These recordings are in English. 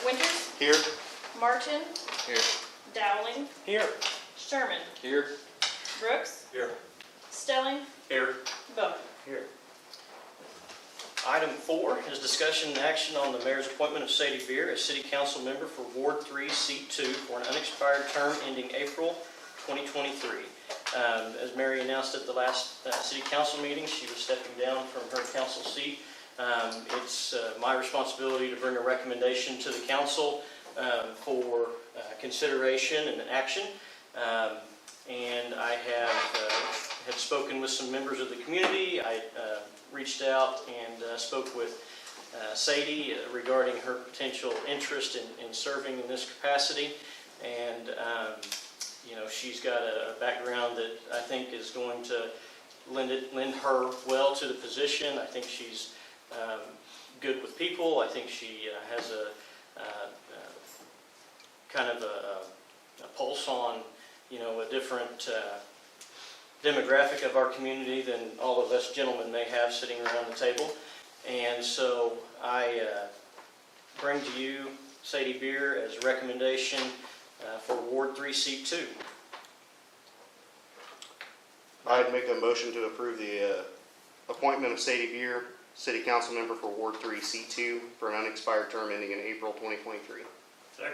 Winters, Here. Martin, Here. Dowling, Here. Sherman, Here. Brooks, Here. Stelling, Here. Bowman. Here. Item 4 is discussion and action on the mayor's appointment of Sadie Beer as city council member for Ward 3, Seat 2 for an unexpired term ending April 2023. As Mary announced at the last city council meeting, she was stepping down from her council seat. It's my responsibility to bring a recommendation to the council for consideration and action. And I had spoken with some members of the community. I reached out and spoke with Sadie regarding her potential interest in serving in this capacity. And you know, she's got a background that I think is going to lend her well to the position. I think she's good with people. I think she has a kind of a pulse on, you know, a different demographic of our community than all of us gentlemen may have sitting around the table. And so I bring to you Sadie Beer as a recommendation for Ward 3, Seat 2. I'd make a motion to approve the appointment of Sadie Beer, City Council Member for Ward 3, Seat 2, for an unexpired term ending in April 2023. Second.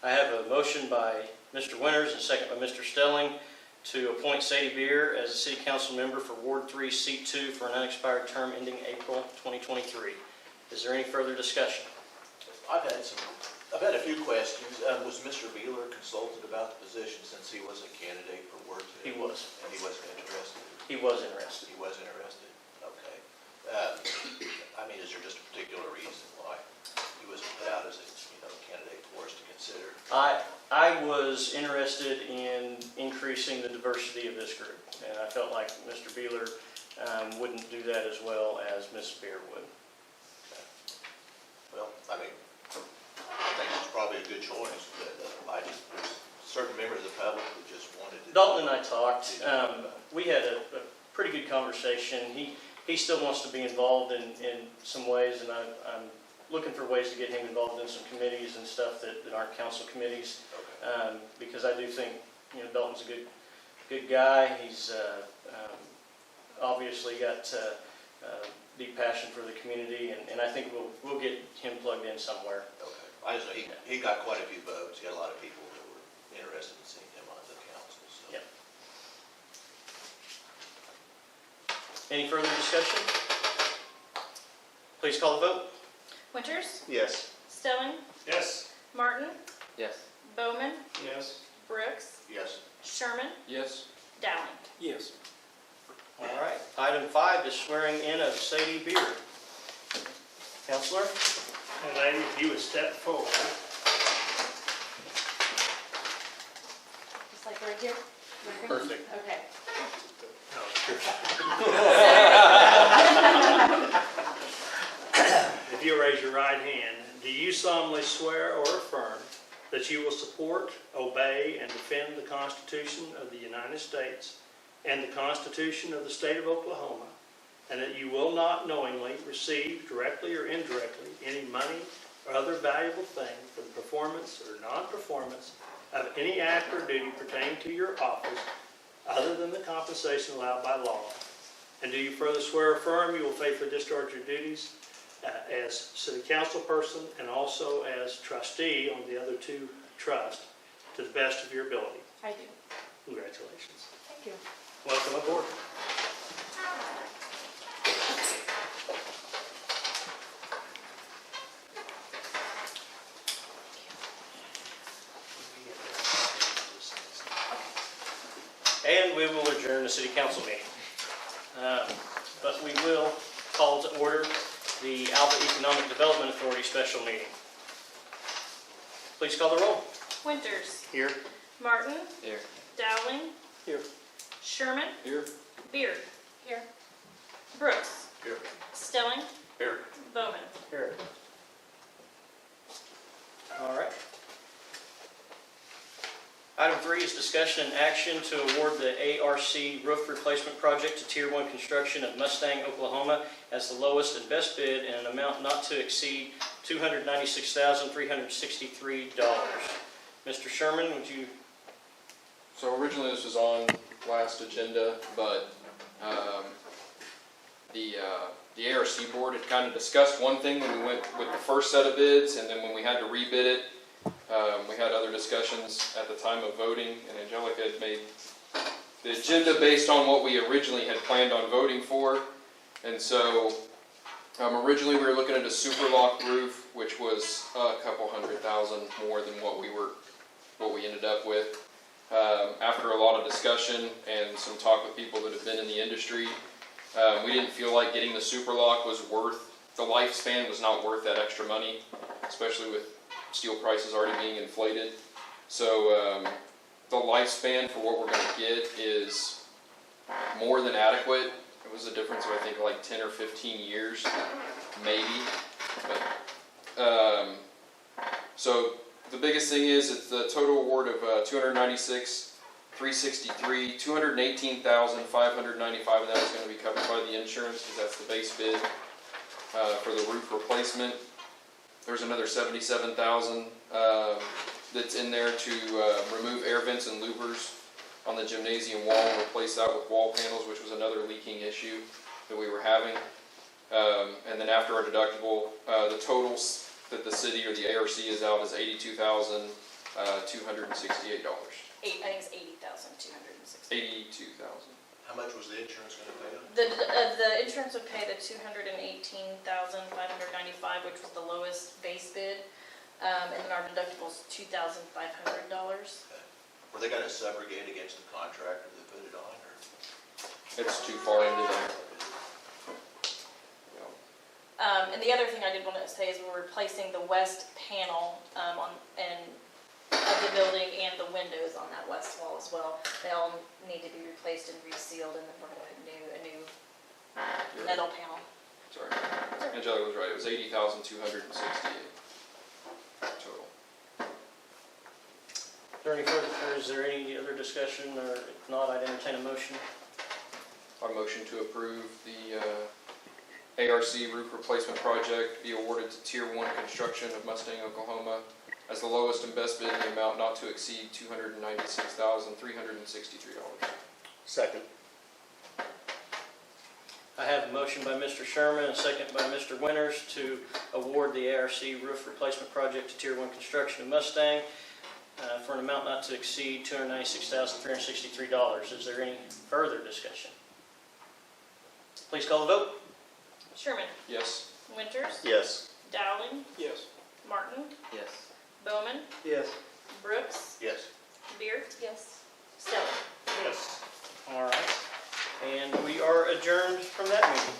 I have a motion by Mr. Winters and a second by Mr. Stelling to appoint Sadie Beer as a City Council Member for Ward 3, Seat 2 for an unexpired term ending April 2023. Is there any further discussion? I've had a few questions. Was Mr. Beeler consulted about the position since he was a candidate for Ward 2? He was. And he wasn't interested? He was interested. He was interested? Okay. I mean, is there just a particular reason why he was put out as a candidate for us to consider? I was interested in increasing the diversity of this group, and I felt like Mr. Beeler wouldn't do that as well as Ms. Beer would. Okay. Well, I mean, I think it's probably a good choice, but there's certain members of the public who just wanted to... Dalton and I talked. We had a pretty good conversation. He still wants to be involved in some ways, and I'm looking for ways to get him involved in some committees and stuff that aren't council committees. Okay. Because I do think, you know, Dalton's a good guy. He's obviously got deep passion for the community, and I think we'll get him plugged in somewhere. Okay. I just know he got quite a few votes. He had a lot of people that were interested in seeing him on the council. So. Yeah. Any further discussion? Please call the vote. Winters, Yes. Stelling, Yes. Martin, Yes. Bowman, Yes. Brooks, Yes. Sherman, Yes. Dowling. Yes. All right. Item 5 is swearing in of Sadie Beer. Counselor? And lady, if you would step forward. Just like right here? Perfect. Okay. If you raise your right hand, do you solemnly swear or affirm that you will support, obey, and defend the Constitution of the United States and the Constitution of the State of Oklahoma, and that you will not knowingly receive, directly or indirectly, any money or other valuable thing for the performance or non-performance of any act or duty pertaining to your office other than the compensation allowed by law? And do you further swear or affirm you will faithfully discharge your duties as city council person and also as trustee on the other two trusts to the best of your ability? I do. Congratulations. Thank you. Welcome aboard. And we will adjourn the city council meeting. But we will call to order the Alva Economic Development Authority special meeting. Please call the roll. Winters, Here. Martin, Here. Dowling, Here. Sherman, Here. Beard, here. Brooks, Here. Stelling, Here. Bowman. Here. All right. Item 3 3 is discussion and action to award the ARC roof replacement project to Tier 1 Construction of Mustang, Oklahoma as the lowest and best bid in an amount not to exceed $296,363. Mr. Sherman, would you? So originally this was on last agenda, but the ARC board had kind of discussed one thing when we went with the first set of bids, and then when we had to rebid it, we had other discussions at the time of voting, and Angelica had made the agenda based on what we originally had planned on voting for. And so originally we were looking at a super lock roof, which was a couple $100,000 more than what we ended up with. After a lot of discussion and some talk with people that have been in the industry, we didn't feel like getting the super lock was worth, the lifespan was not worth that extra money, especially with steel prices already being inflated. So the lifespan for what we're going to get is more than adequate. It was a difference of I think like 10 or 15 years, maybe. But, so the biggest thing is it's the total award of $296,363, $218,595, and that is going to be covered by the insurance because that's the base bid for the roof replacement. There's another $77,000 that's in there to remove air vents and louvers on the gymnasium wall and replace that with wall panels, which was another leaking issue that we were having. And then after our deductible, the totals that the city or the ARC is out is $82,268. I think it's 80,260. $82,000. How much was the insurance gonna pay? The insurance would pay the $218,595, which was the lowest base bid, and then our deductible is $2,500. Were they gonna subrogate against the contractor that put it on, or? It's too far into there. And the other thing I did want to say is we're replacing the west panel of the building and the windows on that west wall as well. They all need to be replaced and resealed, and then we're going to put a new metal panel. Sorry. Angelica was right. It was $80,268 total. Is there any other discussion, or if not, I'd entertain a motion. Our motion to approve the ARC roof replacement project be awarded to Tier 1 Construction of Mustang, Oklahoma as the lowest and best bid in the amount not to exceed $296,363. Second. I have a motion by Mr. Sherman and a second by Mr. Winters to award the ARC roof replacement project to Tier 1 Construction of Mustang for an amount not to exceed $296,363. Is there any further discussion? Please call the vote. Sherman, Yes. Winters, Yes. Dowling, Yes. Martin, Yes. Bowman, Yes. Brooks, Yes. Beard. Yes. Stelling. Yes. All right. And we are adjourned from that meeting.